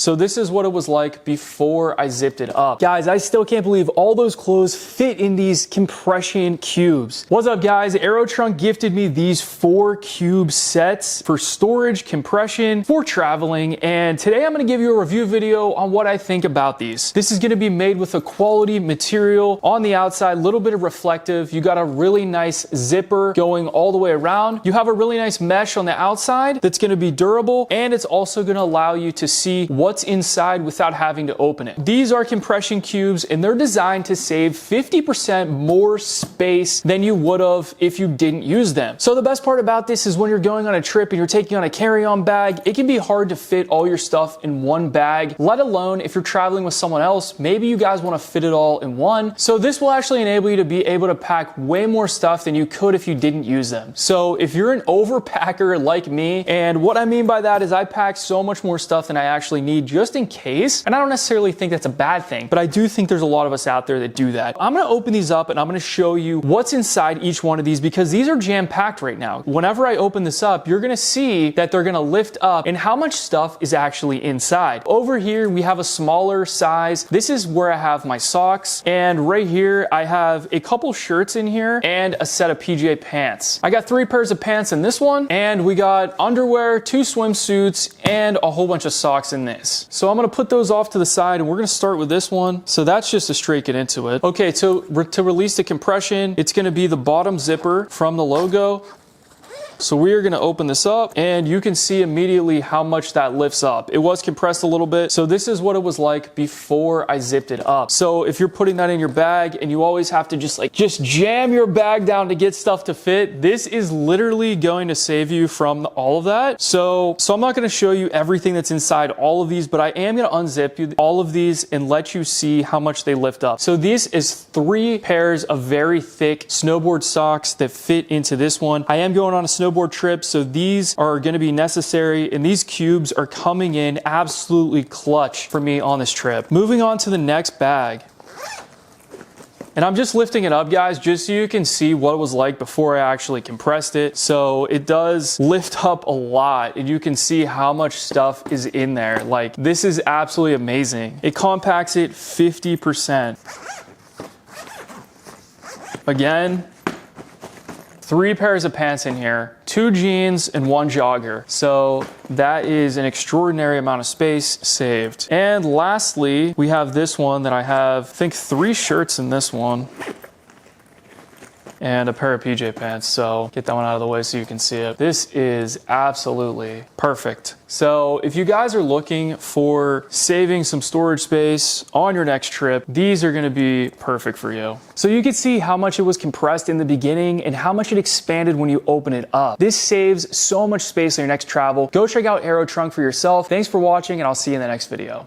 So this is what it was like before I zipped it up. Guys, I still can't believe all those clothes fit in these compression cubes. What's up guys? AeroTrunk gifted me these 4 cube sets for storage, compression, for traveling, and today I'm gonna give you a review video on what I think about these. This is gonna be made with a quality material on the outside, a little bit of reflective. You got a really nice zipper going all the way around. You have a really nice mesh on the outside that's gonna be durable, and it's also gonna allow you to see what's inside without having to open it. These are compression cubes and they're designed to save 50% more space than you would have if you didn't use them. So the best part about this is when you're going on a trip and you're taking on a carry-on bag, it can be hard to fit all your stuff in one bag, let alone if you're traveling with someone else, maybe you guys want to fit it all in one. So this will actually enable you to be able to pack way more stuff than you could if you didn't use them. So if you're an overpacker like me, and what I mean by that is I pack so much more stuff than I actually need just in case, and I don't necessarily think that's a bad thing, but I do think there's a lot of us out there that do that. I'm gonna open these up and I'm gonna show you what's inside each one of these because these are jam-packed right now. Whenever I open this up, you're gonna see that they're gonna lift up and how much stuff is actually inside. Over here, we have a smaller size. This is where I have my socks, and right here, I have a couple shirts in here and a set of PJ pants. I got 3 pairs of pants in this one, and we got underwear, 2 swimsuits, and a whole bunch of socks in this. So I'm gonna put those off to the side and we're gonna start with this one. So that's just to straight get into it. Okay, so to release the compression, it's gonna be the bottom zipper from the logo. So we are gonna open this up and you can see immediately how much that lifts up. It was compressed a little bit. So this is what it was like before I zipped it up. So if you're putting that in your bag and you always have to just jam your bag down to get stuff to fit, this is literally going to save you from all of that. So I'm not gonna show you everything that's inside all of these, but I am gonna unzip you all of these and let you see how much they lift up. So this is 3 pairs of very thick snowboard socks that fit into this one. I am going on a snowboard trip, so these are going to be necessary, and these cubes are coming in absolutely clutch for me on this trip. Moving on to the next bag. And I'm just lifting it up, guys, just so you can see what it was like before I actually compressed it. So it does lift up a lot, and you can see how much stuff is in there. Like, this is absolutely amazing. It compacts it 50%. Again, 3 pairs of pants in here, 2 jeans and 1 jogger. So that is an extraordinary amount of space saved. And lastly, we have this one that I have, I think 3 shirts in this one and a pair of PJ pants. So get that one out of the way so you can see it. This is absolutely perfect. So if you guys are looking for saving some storage space on your next trip, these are gonna be perfect for you. So you can see how much it was compressed in the beginning and how much it expanded when you open it up. This saves so much space on your next travel. Go check out AeroTrunk for yourself. Thanks for watching, and I'll see you in the next video.